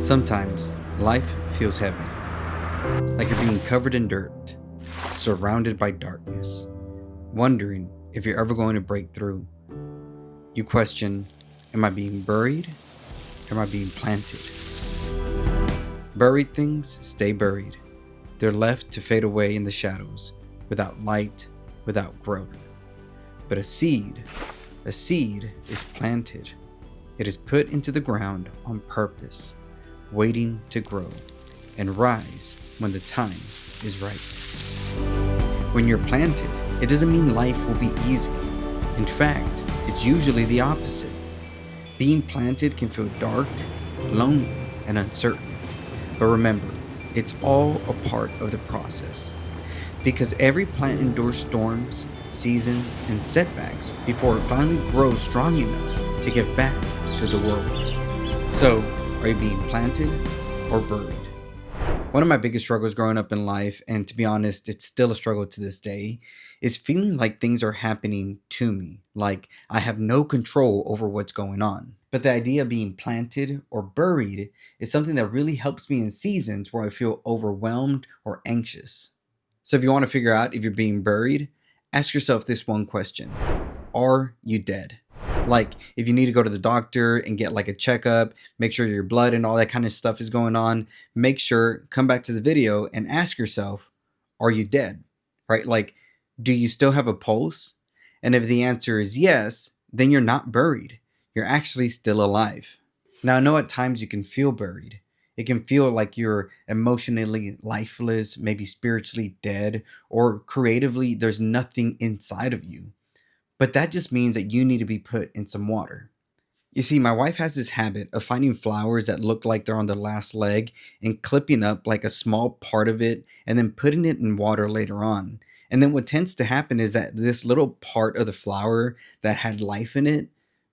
Sometimes life feels heavy, like you're being covered in dirt, surrounded by darkness, wondering if you're ever going to break through. You question, am I being buried? Or am I being planted? Buried things stay buried. They're left to fade away in the shadows, without light, without growth. But a seed is planted. It is put into the ground on purpose, waiting to grow and rise when the time is right. When you're planted, it doesn't mean life will be easy. In fact, it's usually the opposite. Being planted can feel dark, lonely, and uncertain. But remember, it's all a part of the process. Because every plant endures storms, seasons, and setbacks before it finally grows strong enough to give back to the world. So, are you being planted or buried? One of my biggest struggles growing up in life, and to be honest, it's still a struggle to this day, is feeling like things are happening to me, like I have no control over what's going on. But the idea of being planted or buried is something that really helps me in seasons where I feel overwhelmed or anxious. So if you want to figure out if you're being buried, ask yourself this one question. Are you dead? Like if you need to go to the doctor and get like a checkup, make sure your blood and all that kind of stuff is going on, make sure, come back to the video and ask yourself, are you dead? Right? Like, do you still have a pulse? And if the answer is yes, then you're not buried. You're actually still alive. Now, I know at times you can feel buried. It can feel like you're emotionally lifeless, maybe spiritually dead, or creatively there's nothing inside of you. But that just means that you need to be put in some water. You see, my wife has this habit of finding flowers that look like they're on their last leg and clipping up like a small part of it and then putting it in water later on. And then what tends to happen is that this little part of the flower that had life in it,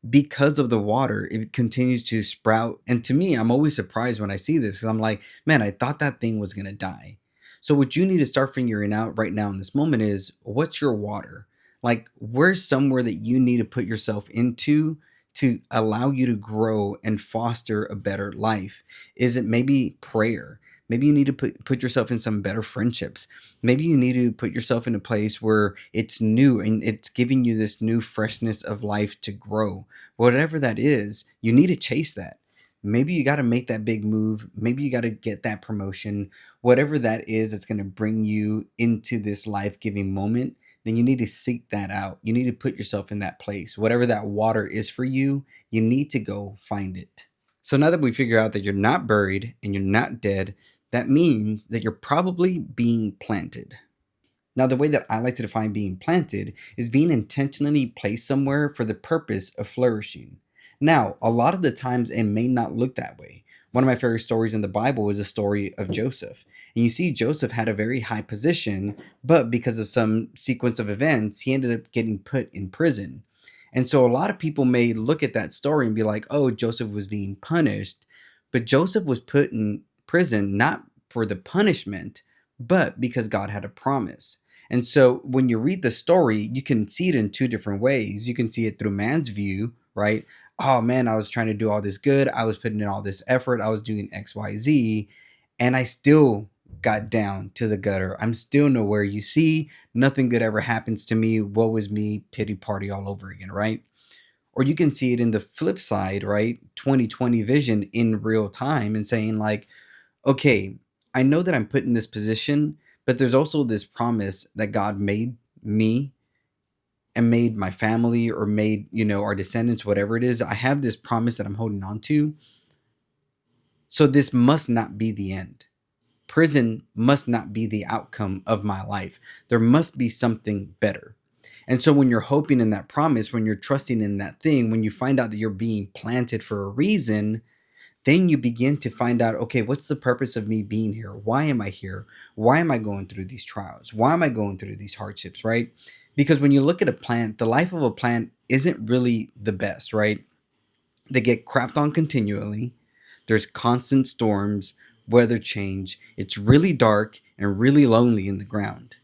because of the water, it continues to sprout. And to me, I'm always surprised when I see this because I'm like, man, I thought that thing was going to die. So, what you need to start figuring out right now in this moment is what's your water? Like, where's somewhere that you need to put yourself into to allow you to grow and foster a better life? Is it maybe prayer? Maybe you need to put yourself in some better friendships. Maybe you need to put yourself in a place where it's new and it's giving you this new freshness of life to grow. Whatever that is, you need to chase that. Maybe you got to make that big move. Maybe you got to get that promotion. Whatever that is, that's going to bring you into this life giving moment, then you need to seek that out. You need to put yourself in that place. Whatever that water is for you, you need to go find it. So now that we figure out that you're not buried and you're not dead, that means that you're probably being planted. Now, the way that I like to define being planted is being intentionally placed somewhere for the purpose of flourishing. Now, a lot of the times it may not look that way. One of my favorite stories in the Bible is a story of Joseph. And you see, Joseph had a very high position, but because of some sequence of events, he ended up getting put in prison. And so a lot of people may look at that story and be like, oh, Joseph was being punished. But Joseph was put in prison not for the punishment, but because God had a promise. And so when you read the story, you can see it in two different ways. You can see it through man's view, right? Oh man, I was trying to do all this good. I was putting in all this effort. I was doing X, Y, Z, and I still got down to the gutter. I'm still nowhere. You see, nothing good ever happens to me. Woe is me, pity party all over again, right? Or you can see it in the flip side, right? 2020 vision in real time and saying like, okay, I know that I'm put in this position, but there's also this promise that God made me and made my family or made, our descendants, whatever it is. I have this promise that I'm holding on to. So this must not be the end. Prison must not be the outcome of my life. There must be something better. And so when you're hoping in that promise, when you're trusting in that thing, when you find out that you're being planted for a reason, then you begin to find out, okay, what's the purpose of me being here? Why am I here? Why am I going through these trials? Why am I going through these hardships, right? Because when you look at a plant, the life of a plant isn't really the best, right? They get crapped on continually. There's constant storms, weather change. It's really dark and really lonely in the ground.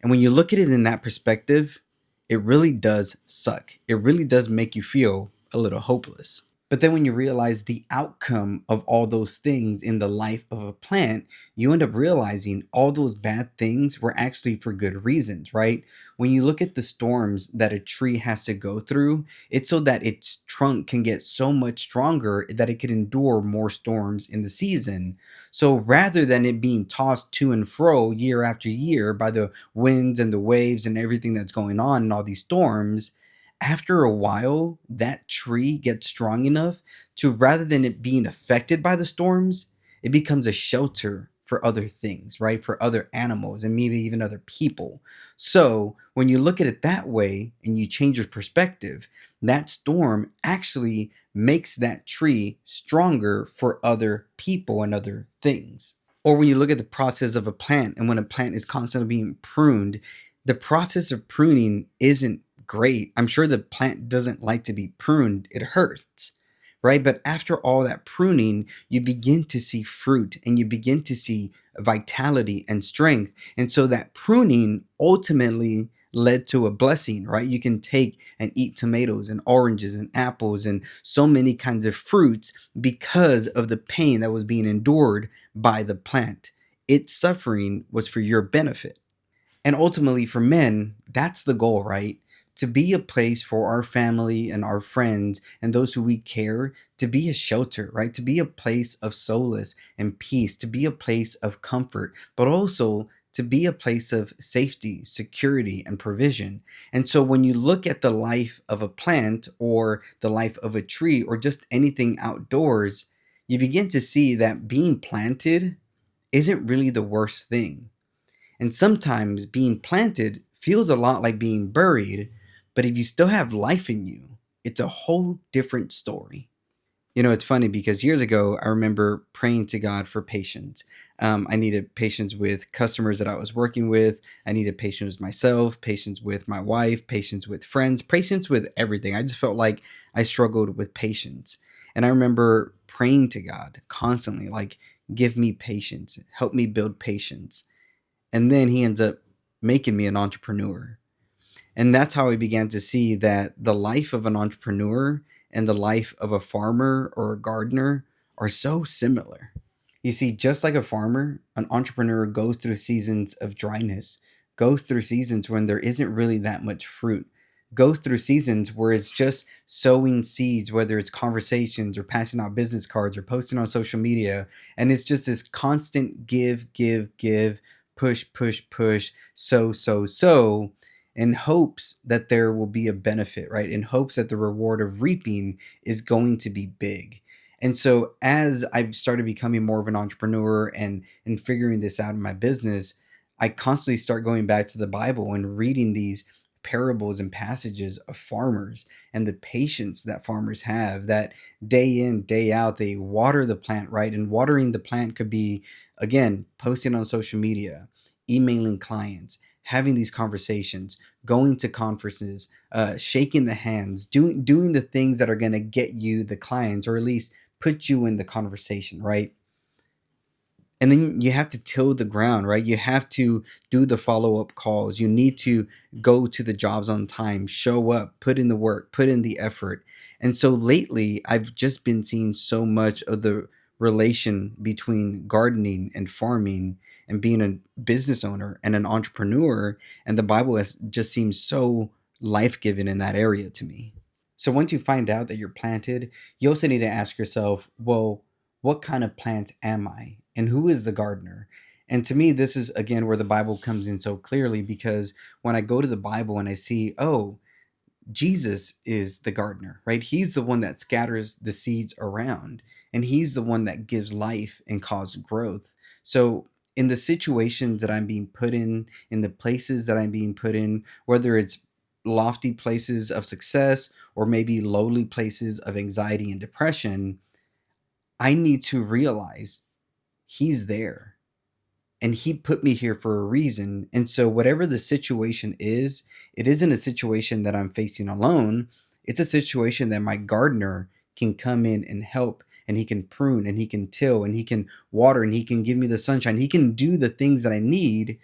And when you look at it in that perspective, it really does suck. It really does make you feel a little hopeless. But then when you realize the outcome of all those things in the life of a plant, you end up realizing all those bad things were actually for good reasons, right? When you look at the storms that a tree has to go through, it's so that its trunk can get so much stronger that it can endure more storms in the season. So rather than it being tossed to and fro year after year by the winds and the waves and everything that's going on in all these storms, after a while, that tree gets strong enough to, rather than it being affected by the storms, it becomes a shelter for other things, right? For other animals and maybe even other people. So when you look at it that way and you change your perspective, that storm actually makes that tree stronger for other people and other things. Or when you look at the process of a plant, and when a plant is constantly being pruned, the process of pruning isn't great. I'm sure the plant doesn't like to be pruned, it hurts, right? But after all that pruning, you begin to see fruit and you begin to see vitality and strength. And so that pruning ultimately led to a blessing, right? You can take and eat tomatoes and oranges and apples and so many kinds of fruits because of the pain that was being endured by the plant. Its suffering was for your benefit. And ultimately, for men, that's the goal, right? To be a place for our family and our friends and those who we care, to be a shelter, right? To be a place of solace and peace, to be a place of comfort, but also to be a place of safety, security, and provision. And so when you look at the life of a plant or the life of a tree or just anything outdoors, you begin to see that being planted isn't really the worst thing. And sometimes being planted feels a lot like being buried, but if you still have life in you, it's a whole different story. It's funny because years ago, I remember praying to God for patience. I needed patience with customers that I was working with. I needed patience with myself, patience with my wife, patience with friends, patience with everything. I just felt like I struggled with patience. And I remember praying to God constantly, like, give me patience, help me build patience. And then he ends up making me an entrepreneur. And that's how I began to see that the life of an entrepreneur and the life of a farmer or a gardener are so similar. You see, just like a farmer, an entrepreneur goes through seasons of dryness, goes through seasons when there isn't really that much fruit, goes through seasons where it's just sowing seeds, whether it's conversations or passing out business cards or posting on social media. And it's just this constant give, give, give, push, push, push, sow, in hopes that there will be a benefit, right? In hopes that the reward of reaping is going to be big. And so as I've started becoming more of an entrepreneur and figuring this out in my business, I constantly start going back to the Bible and reading these parables and passages of farmers and the patience that farmers have, that day in, day out, they water the plant, right? And watering the plant could be, again, posting on social media, emailing clients, having these conversations, going to conferences, shaking the hands, doing the things that are going to get you the clients, or at least put you in the conversation, right? And then you have to till the ground, right? You have to do the follow-up calls. You need to go to the jobs on time, show up, put in the work, put in the effort. And so lately, I've just been seeing so much of the relation between gardening and farming and being a business owner and an entrepreneur. And the Bible has just seems so life-giving in that area to me. So once you find out that you're planted, you also need to ask yourself, well, what kind of plant am I? And who is the gardener? And to me, this is again where the Bible comes in so clearly, because when I go to the Bible and I see, oh, Jesus is the gardener, right? He's the one that scatters the seeds around, and he's the one that gives life and causes growth. So in the situations that I'm being put in the places that I'm being put in, whether it's lofty places of success or maybe lowly places of anxiety and depression, I need to realize he's there and he put me here for a reason. And so, whatever the situation is, it isn't a situation that I'm facing alone. It's a situation that my gardener can come in and help, and he can prune, and he can till, and he can water, and he can give me the sunshine. He can do the things that I need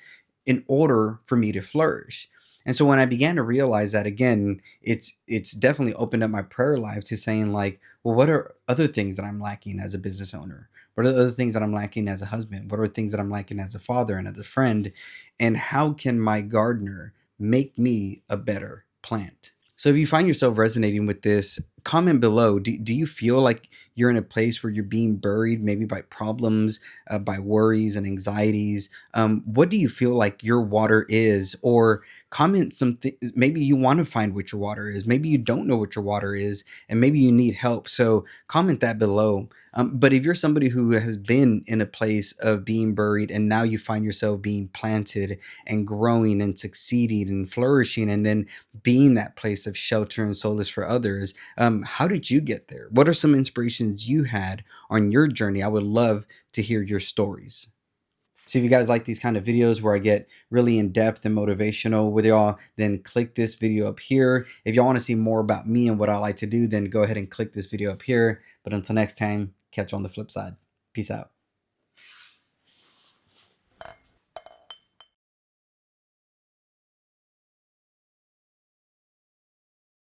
in order for me to flourish. And so when I began to realize that, again, it's definitely opened up my prayer life to saying like, well, what are other things that I'm lacking as a business owner? What are the other things that I'm lacking as a husband? What are things that I'm lacking as a father and as a friend? And how can my gardener make me a better plant? So if you find yourself resonating with this, comment below. Do you feel like you're in a place where you're being buried, maybe by problems, by worries and anxieties? What do you feel like your water is? Or comment something. Maybe you want to find what your water is. Maybe you don't know what your water is, and maybe you need help. So comment that below. But if you're somebody who has been in a place of being buried and now you find yourself being planted and growing and succeeding and flourishing and then being that place of shelter and solace for others, how did you get there? What are some inspirations you had on your journey? I would love to hear your stories. So if you guys like these kind of videos where I get really in depth and motivational with y'all, then click this video up here. If y'all want to see more about me and what I like to do, then go ahead and click this video up here. But until next time, catch you on the flip side. Peace out.